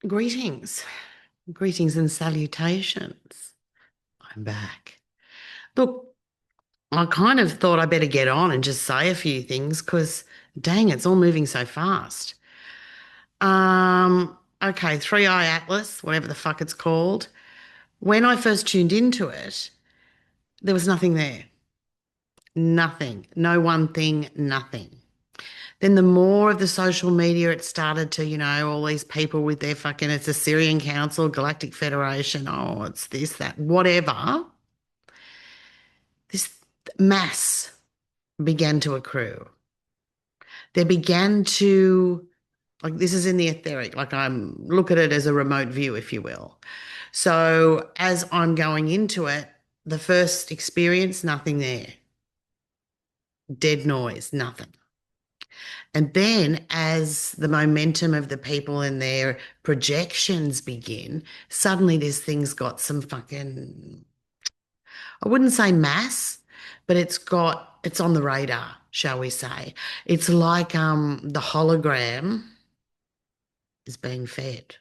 Greetings, greetings and salutations. I'm back. Look, I kind of thought I better get on and just say a few things because dang, it's all moving so fast. Okay, 3iatlas, whatever the fuck it's called. When I first tuned into it, there was nothing there. Nothing. No one thing, nothing. Then the more of the social media it started to, all these people with their fucking, it's a Syrian Council, Galactic Federation, oh, it's this, that, whatever. This mass began to accrue. There began to, like, this is in the etheric, like look at it as a remote view, if you will. So as I'm going into it, the first experience, nothing there. Dead noise, nothing. And then as the momentum of the people and their projections begin, suddenly this thing's got some fucking, I wouldn't say mass, but it's on the radar, shall we say. It's like the hologram is being fed.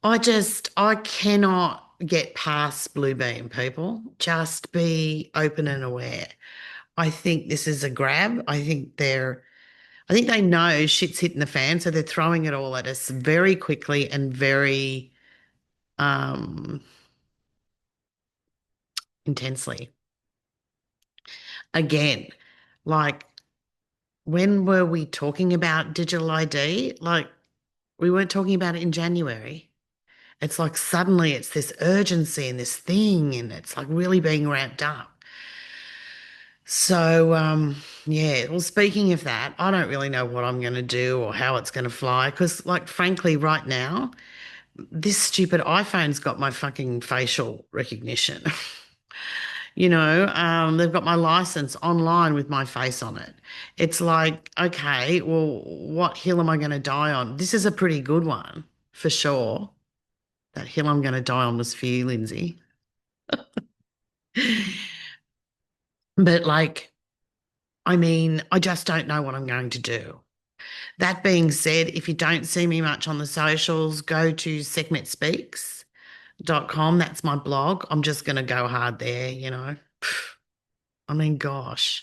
I cannot get past bluebeam, people. Just be open and aware. I think this is a grab. I think they know shit's hitting the fan, so they're throwing it all at us very quickly and very um, intensely. Again, like when were we talking about digital ID? Like we weren't talking about it in January. It's like suddenly it's this urgency and this thing, and it's like really being ramped up. So, yeah, well, speaking of that, I don't really know what I'm going to do or how it's going to fly because, like, frankly, right now, this stupid iPhone's got my fucking facial recognition. They've got my license online with my face on it. It's like, okay, well, what hill am I going to die on? This is a pretty good one for sure. That hill I'm going to die on was for you, Lindsay. But like, I mean, I just don't know what I'm going to do. That being said, if you don't see me much on the socials, go to Sekhmet-Speaks.com. That's my blog. I'm just going to go hard there. I mean, gosh,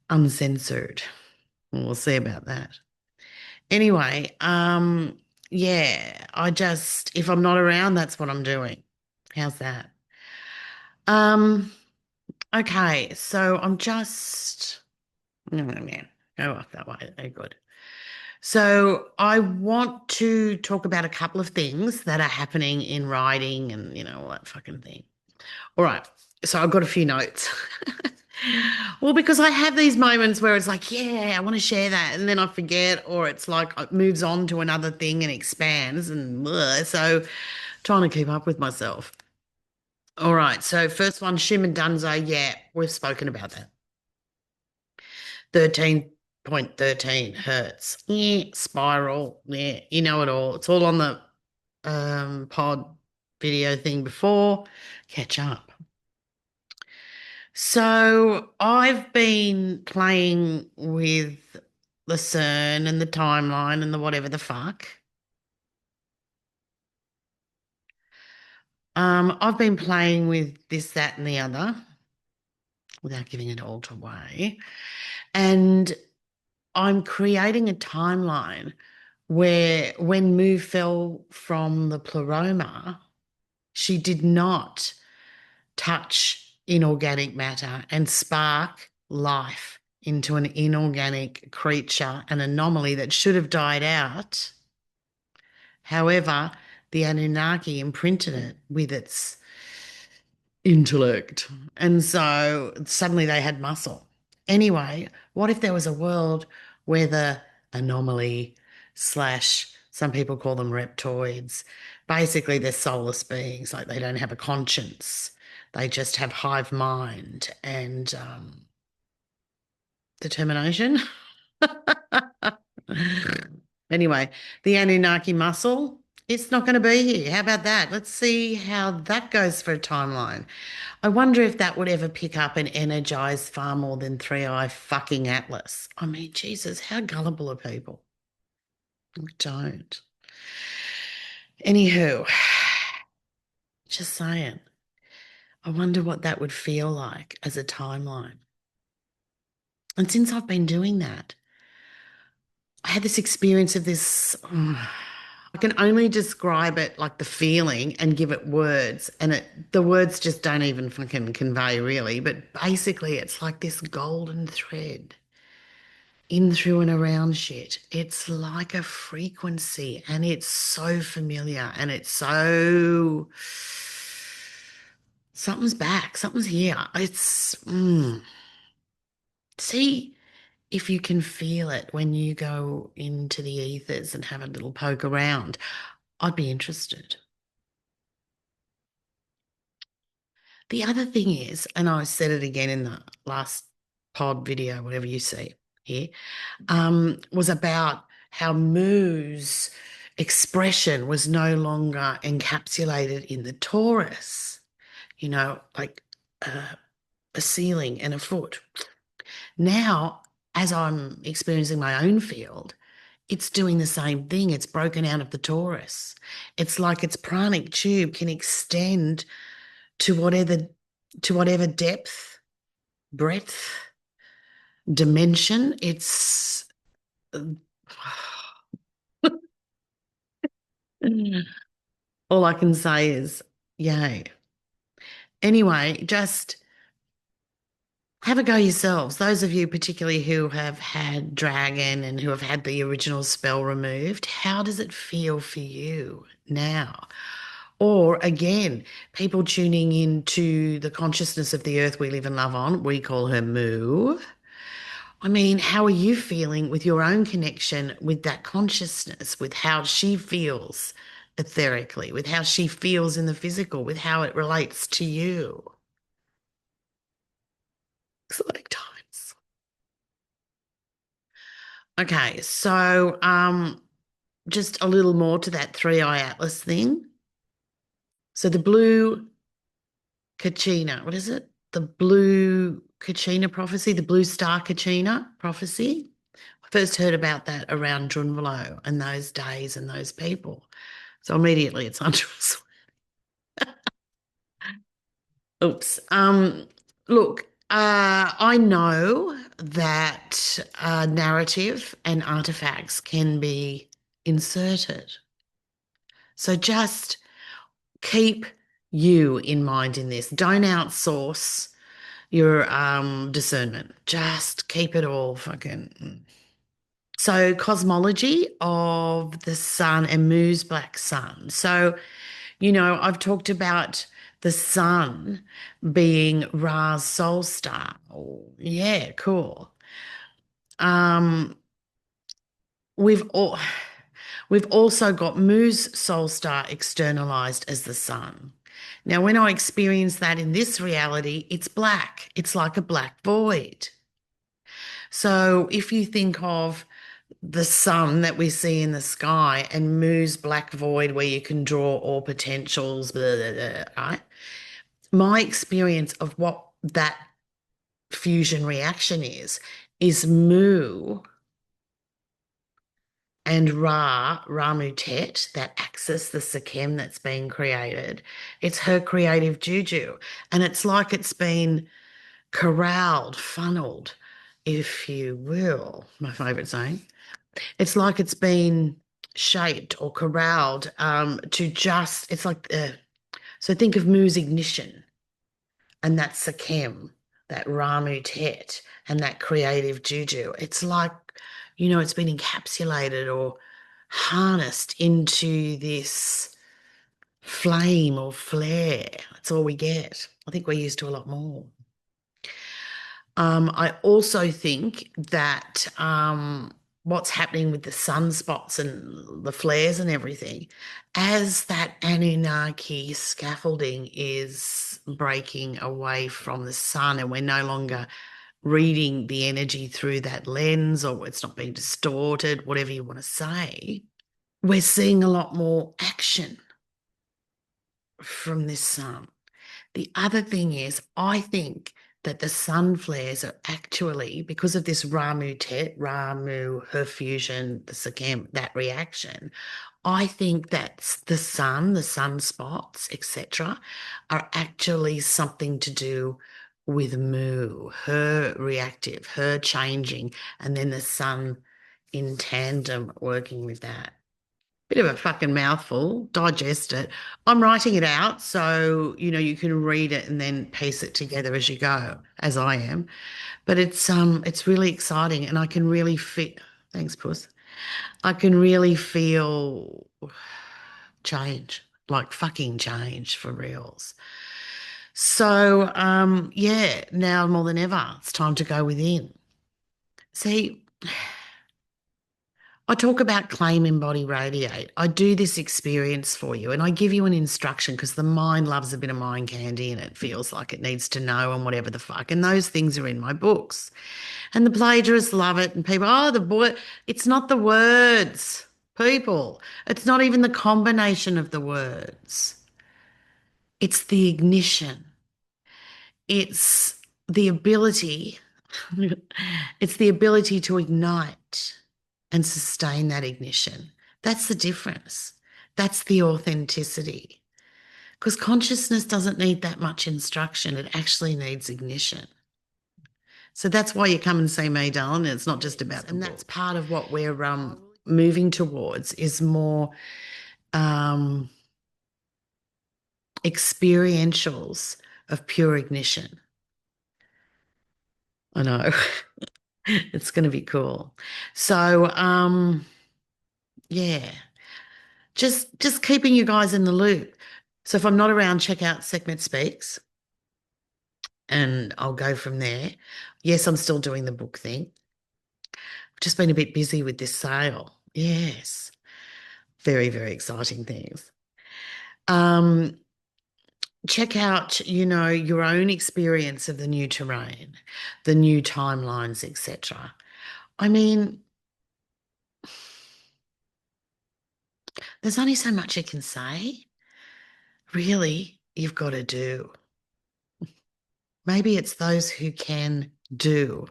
uncensored. We'll see about that. Anyway, yeah, if I'm not around, that's what I'm doing. How's that? Um, okay, so I'm just, no, man, go off that way. Very good. So I want to talk about a couple of things that are happening in writing and, all that fucking thing. All right. So I've got a few notes. Well, because I have these moments where it's like, yeah, I want to share that. And then I forget, or it's like it moves on to another thing and expands. And so trying to keep up with myself. All right. So first one, Shumman dunzo. Yeah, we've spoken about that. 13.13 hertz. Yeah, spiral. Yeah, you know it all. It's all on the pod video thing before. Catch up. So I've been playing with the CERN and the timeline and the whatever the fuck. I've been playing with this, that, and the other without giving it all away. And I'm creating a timeline where when Mu fell from the pleroma, she did not touch inorganic matter and spark life into an inorganic creature, an anomaly that should have died out. However, the Anunnaki imprinted it with its intellect. And so suddenly they had muscle. Anyway, what if there was a world where the anomaly slash some people call them reptoids, basically they're soulless beings, like they don't have a conscience. They just have hive mind and determination. Anyway, the Anunnaki muscle, it's not going to be here. How about that? Let's see how that goes for a timeline. I wonder if that would ever pick up and energize far more than 3i fucking Atlas. I mean, Jesus, how gullible are people? Don't. Anywho, just saying. I wonder what that would feel like as a timeline. And since I've been doing that, I had this experience of this. I can only describe it like the feeling and give it words, and the words just don't even fucking convey really. But basically, it's like this golden thread in through and around shit. It's like a frequency, and it's so familiar, and it's so something's back, something's here. See if you can feel it when you go into the ethers and have a little poke around. I'd be interested. The other thing is, and I said it again in the last pod video, whatever you see here, was about how Moo's expression was no longer encapsulated in the torus, like a ceiling and a foot. Now, as I'm experiencing my own field, it's doing the same thing. It's broken out of the torus. It's like its pranic tube can extend to whatever depth, breadth, dimension. It's all I can say is yay. Anyway, just have a go yourselves. Those of you particularly who have had dragon and who have had the original spell removed, how does it feel for you now? Or again, people tuning into the consciousness of the earth we live and love on, we call her Moo. I mean, how are you feeling with your own connection with that consciousness, with how she feels etherically, with how she feels in the physical, with how it relates to you? Exotic times. Okay, so just a little more to that 3iatlas thing. So the blue kachina, what is it? The blue kachina prophecy, the blue star kachina prophecy. I first heard about that around Drunvalo and those days and those people. So immediately it's under us. Oops. Look, I know that narrative and artifacts can be inserted. So just keep you in mind in this. Don't outsource your discernment. Just keep it all fucking. So cosmology of the sun and Moo's black sun. So, I've talked about the sun being Ra's soul star. Oh, yeah, cool. Um, we've all we've also got Moo's soul star externalized as the sun. Now, when I experience that in this reality, it's black. It's like a black void. So if you think of the sun that we see in the sky and Moo's black void where you can draw all potentials, blah, blah, blah, right? My experience of what that fusion reaction is Moo and Ramutet, that axis, the Sekhem that's been created. It's her creative juju. And it's like it's been corralled, funneled, if you will, my favourite saying. It's like it's been shaped or corralled to just, it's like, so think of Moo's ignition and that Sekhem, that Ramu Tet and that creative juju. It's like, it's been encapsulated or harnessed into this flame or flare. That's all we get. I think we're used to a lot more. I also think that what's happening with the sunspots and the flares and everything, as that Anunnaki scaffolding is breaking away from the sun and we're no longer reading the energy through that lens or it's not being distorted, whatever you want to say, we're seeing a lot more action from this sun. The other thing is, I think that the sun flares are actually, because of this Ramu, her fusion, the Sekhem, that reaction, I think that's the sunspots, etc., are actually something to do with Mu, her reactive, her changing, and then the sun in tandem working with that. Bit of a fucking mouthful, digest it. I'm writing it out so you can read it and then piece it together as you go, as I am. But it's really exciting and I can really feel, thanks, Puss. I can really feel change, like fucking change for reals. So yeah, now more than ever, it's time to go within. See, I talk about claim, embody, radiate. I do this experience for you and I give you an instruction because the mind loves a bit of mind candy and it feels like it needs to know and whatever the fuck. And those things are in my books. And the plagiarists love it. And people, oh, the boy, it's not the words, people. It's not even the combination of the words. It's the ignition. It's the ability, it's the ability to ignite and sustain that ignition. That's the difference. That's the authenticity. Because consciousness doesn't need that much instruction. It actually needs ignition. So that's why you come and see me, darling. It's not just about the book. And that's part of what we're moving towards is more experientials of pure ignition. I know. It's going to be cool. So, yeah, just keeping you guys in the loop. So if I'm not around, check out Sekhmet-Speaks and I'll go from there. Yes, I'm still doing the book thing. I've just been a bit busy with this sale. Yes. Very, very exciting things. Um, check out, your own experience of the new terrain, the new timelines, etc. I mean, there's only so much you can say. Really, you've got to do. Maybe it's those who can do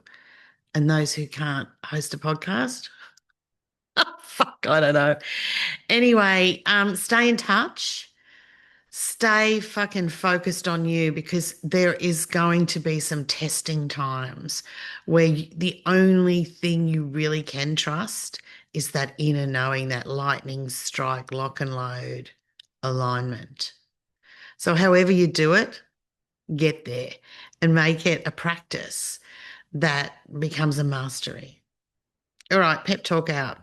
and those who can't host a podcast. Fuck, I don't know. Anyway, stay in touch. Stay fucking focused on you because there is going to be some testing times where the only thing you really can trust is that inner knowing, that lightning strike, lock and load alignment. So however you do it, get there and make it a practice that becomes a mastery. All right, pep talk out.